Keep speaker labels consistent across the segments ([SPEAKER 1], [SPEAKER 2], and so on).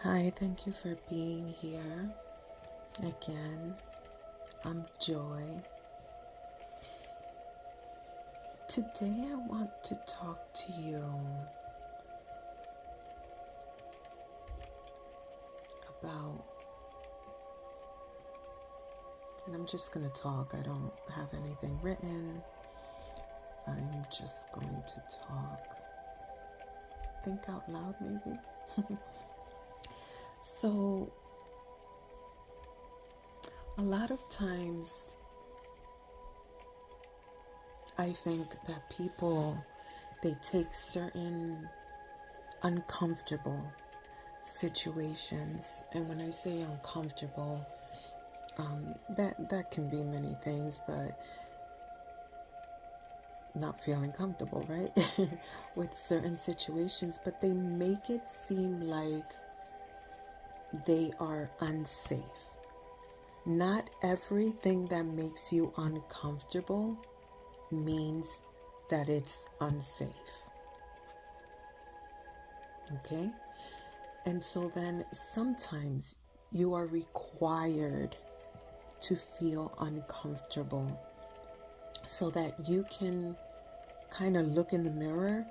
[SPEAKER 1] Hi, thank you for being here again. I'm Joy. Today I want to talk to you about, and I'm just going to talk. I don't have anything written. I'm just going to talk. Think out loud, maybe. So, a lot of times I think that people, they take certain uncomfortable situations, and when I say uncomfortable, that can be many things, but not feeling comfortable, right? With certain situations, but they make it seem like they are unsafe. Not everything that makes you uncomfortable means that it's unsafe. Okay? And so then sometimes you are required to feel uncomfortable so that you can kind of look in the mirror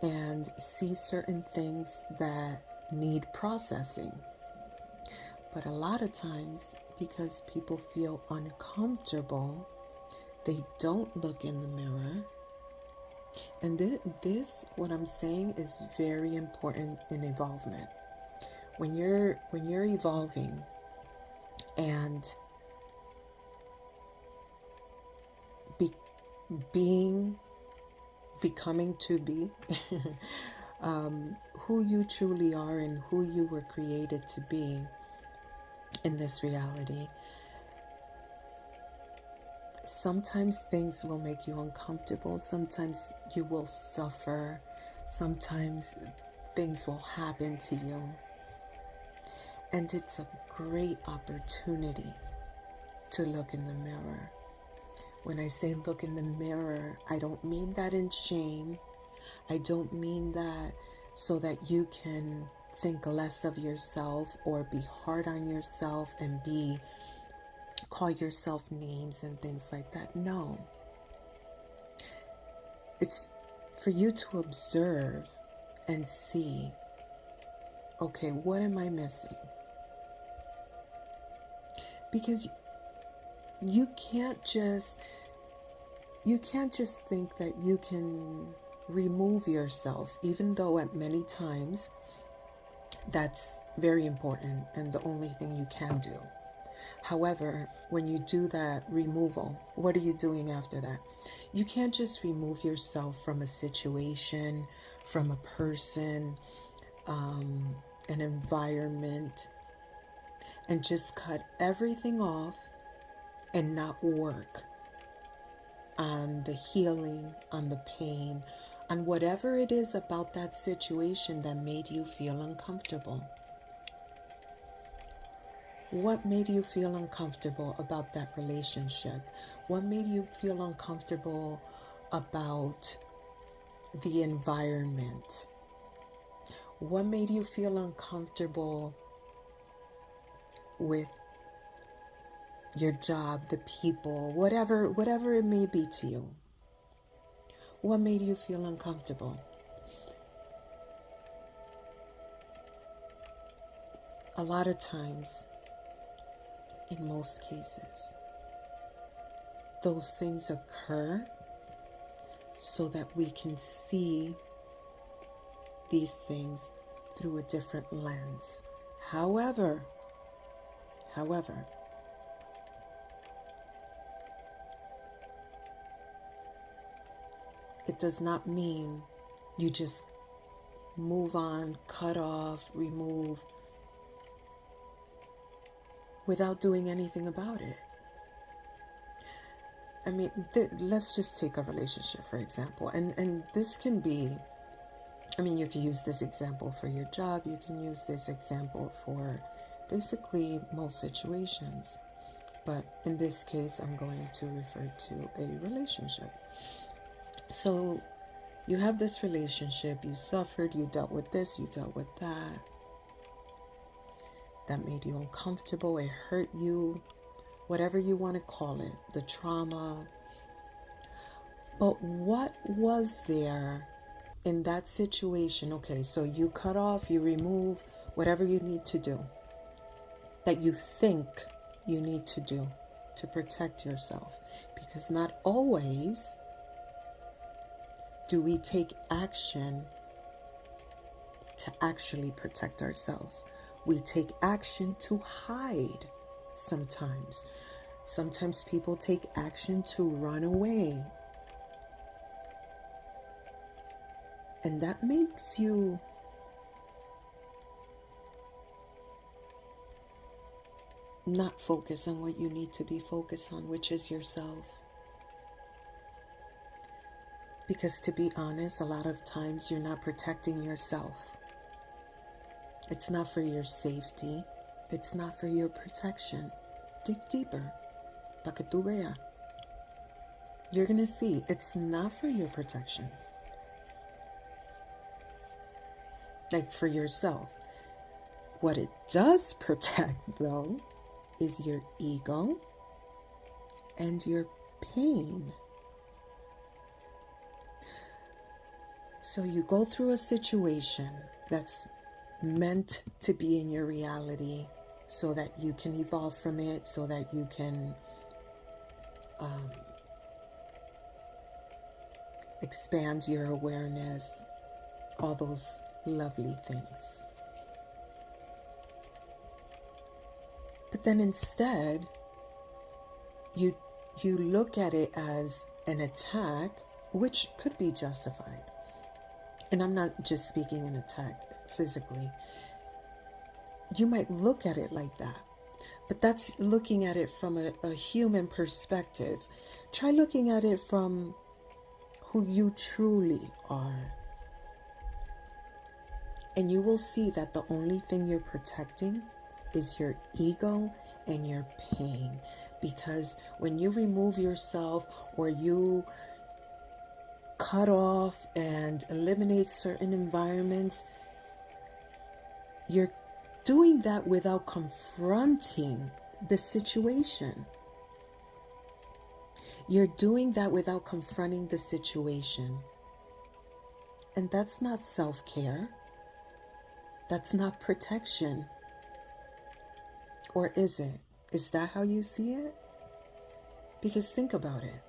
[SPEAKER 1] and see certain things that need processing. But a lot of times, because people feel uncomfortable, they don't look in the mirror. And this, what I'm saying, is very important in evolvement. When you're evolving and becoming to be who you truly are and who you were created to be in this reality, sometimes things will make you uncomfortable. Sometimes you will suffer. Sometimes things will happen to you. And it's a great opportunity to look in the mirror. When I say look in the mirror, I don't mean that in shame. I don't mean that so that you can think less of yourself or be hard on yourself and call yourself names and things like that. No. It's for you to observe and see, okay, what am I missing? Because you can't just think that you can remove yourself, even though at many times that's very important and the only thing you can do. However, when you do that removal, what are you doing after that? You can't just remove yourself from a situation, from a person, an environment, and just cut everything off and not work on the healing, on the pain, on whatever it is about that situation that made you feel uncomfortable. What made you feel uncomfortable about that relationship? What made you feel uncomfortable about the environment? What made you feel uncomfortable with your job, the people, whatever it may be to you? What made you feel uncomfortable? A lot of times, in most cases, those things occur so that we can see these things through a different lens. However, it does not mean you just move on, cut off, remove, without doing anything about it. I mean, let's just take a relationship, for example. And this can be, I mean, you can use this example for your job. You can use this example for basically most situations. But in this case, I'm going to refer to a relationship. So you have this relationship, you suffered, you dealt with this, you dealt with that. that made you uncomfortable, it hurt you, whatever you want to call it, the trauma. But what was there in that situation? Okay, so you cut off, you remove whatever you need to do that you think you need to do to protect yourself. Because not always do we take action to actually protect ourselves. We take action to hide sometimes. Sometimes people take action to run away. And that makes you not focus on what you need to be focused on, which is yourself. Because to be honest, a lot of times you're not protecting yourself. It's not for your safety. It's not for your protection. Dig deeper. Pa que tú vea. You're going to see it's not for your protection. Like for yourself. What it does protect, though, is your ego and your pain. So you go through a situation that's meant to be in your reality so that you can evolve from it, so that you can expand your awareness, all those lovely things. But then instead, you look at it as an attack, which could be justified. And I'm not just speaking an attack physically. You might look at it like that. But that's looking at it from a human perspective. Try looking at it from who you truly are. And you will see that the only thing you're protecting is your ego and your pain. Because when you remove yourself or you cut off and eliminate certain environments, you're doing that without confronting the situation. You're doing that without confronting the situation. And that's not self-care. That's not protection. Or is it? Is that how you see it? Because think about it.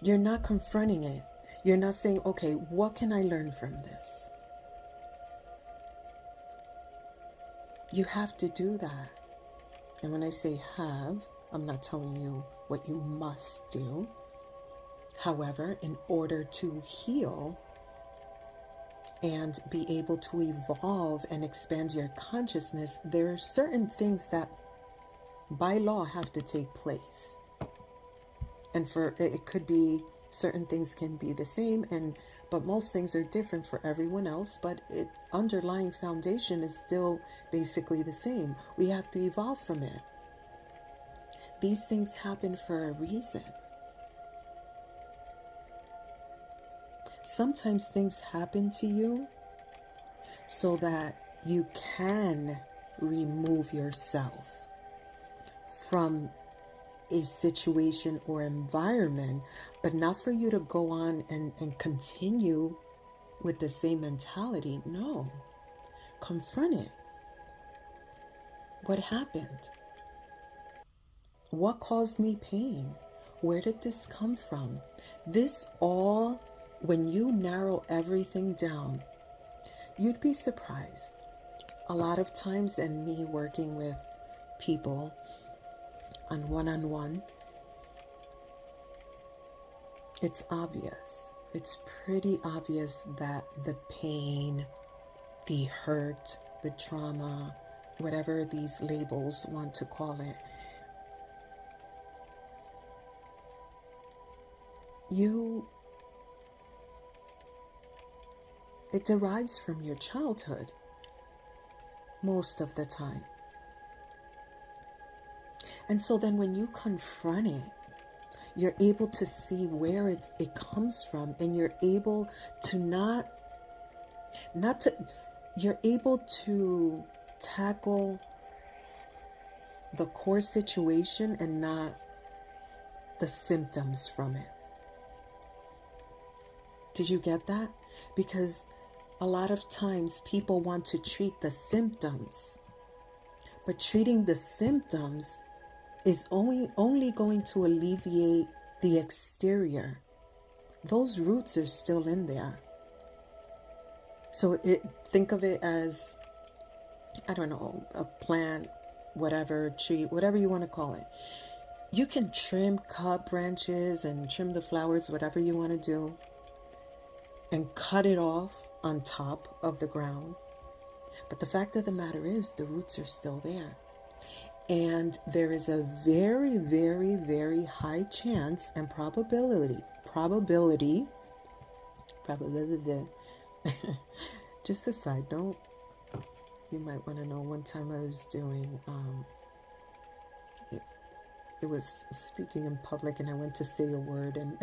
[SPEAKER 1] You're not confronting it. You're not saying, okay, what can I learn from this? You have to do that. And when I say have, I'm not telling you what you must do. However, in order to heal and be able to evolve and expand your consciousness, there are certain things that by law have to take place. And for it could be certain things can be the same, but most things are different for everyone else, but underlying foundation is still basically the same. We have to evolve from it. These things happen for a reason. Sometimes things happen to you so that you can remove yourself from a situation or environment, but not for you to go on and continue with the same mentality. No. Confront it. What happened? What caused me pain? Where did this come from? This all, when you narrow everything down, you'd be surprised. A lot of times, and me working with people on one-on-one, it's obvious. It's pretty obvious that the pain, the hurt, the trauma, whatever these labels want to call it, it derives from your childhood most of the time. And so then when you confront it, you're able to see where it comes from, and you're able to not to, you're able to tackle the core situation and not the symptoms from it. Did you get that? Because a lot of times people want to treat the symptoms, but treating the symptoms is only going to alleviate the exterior. Those roots are still in there. So think of it as, I don't know, a plant, whatever, tree, whatever you want to call it. You can trim, cut branches and trim the flowers, whatever you want to do, and cut it off on top of the ground. But the fact of the matter is the roots are still there. And there is a very, very, very high chance and probability, just a side note, you might want to know, one time I was doing, it was speaking in public and I went to say a word and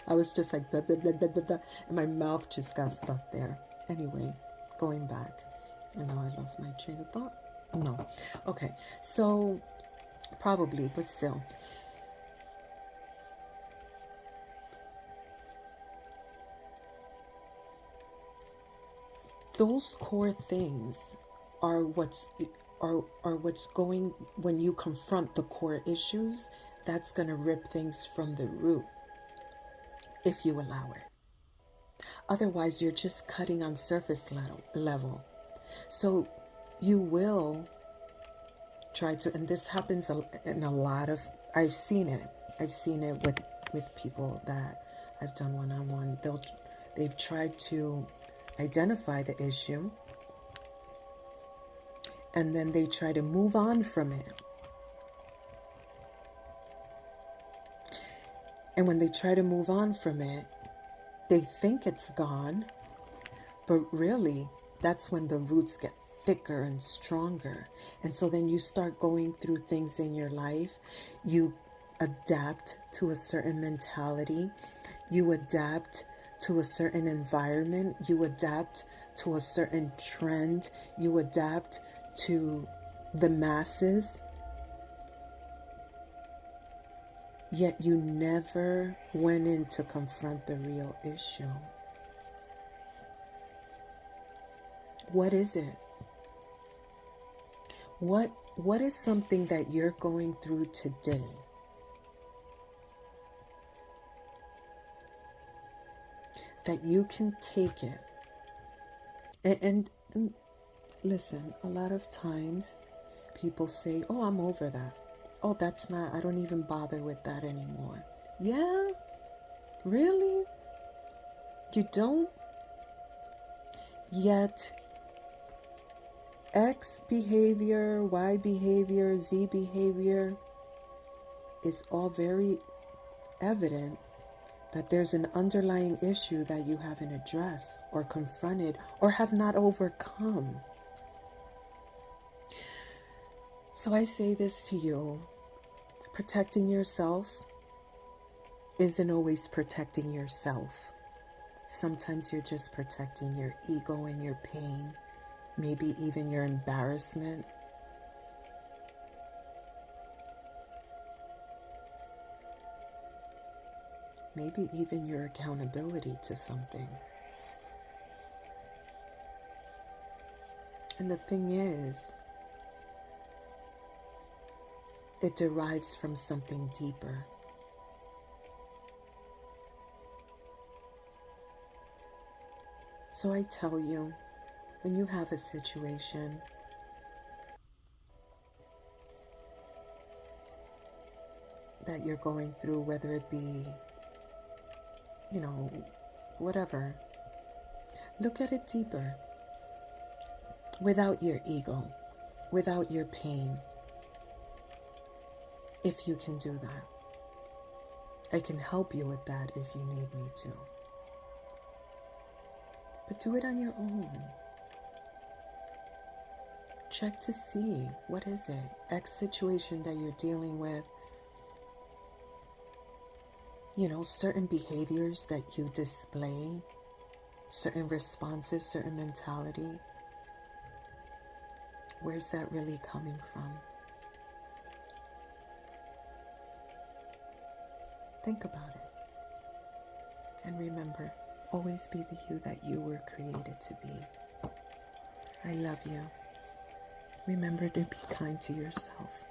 [SPEAKER 1] I was just like, blah, blah, blah, blah, blah, blah, and my mouth just got stuck there. Anyway, going back, and now I lost my train of thought. No. Okay, so probably, but still. Those core things are what's going, when you confront the core issues, that's going to rip things from the root if you allow it. Otherwise, you're just cutting on surface level. So you will try to, and this happens in a lot of, I've seen it with people that I've done one-on-one. They've tried to identify the issue, and then they try to move on from it. And when they try to move on from it, they think it's gone, but really, that's when the roots get thicker and stronger. And so then you start going through things in your life. You adapt to a certain mentality. You adapt to a certain environment. You adapt to a certain trend. You adapt to the masses. Yet you never went in to confront the real issue. What is it? What is something that you're going through today that you can take it? And listen, a lot of times people say, oh, I'm over that. Oh, that's not, I don't even bother with that anymore. Yeah? Really? You don't? Yet X behavior, Y behavior, Z behavior is all very evident that there's an underlying issue that you haven't addressed or confronted or have not overcome. So I say this to you, protecting yourself isn't always protecting yourself. Sometimes you're just protecting your ego and your pain, maybe even your embarrassment. Maybe even your accountability to something. And the thing is, it derives from something deeper. So I tell you, when you have a situation that you're going through, whether it be, whatever, look at it deeper, without your ego, without your pain. If you can do that, I can help you with that if you need me to. But do it on your own. Check to see, what is it? X situation that you're dealing with. Certain behaviors that you display certain responses, certain mentality, where's that really coming from? Think about it. And remember, always be the you that you were created to be. I love you. Remember to be kind to yourself.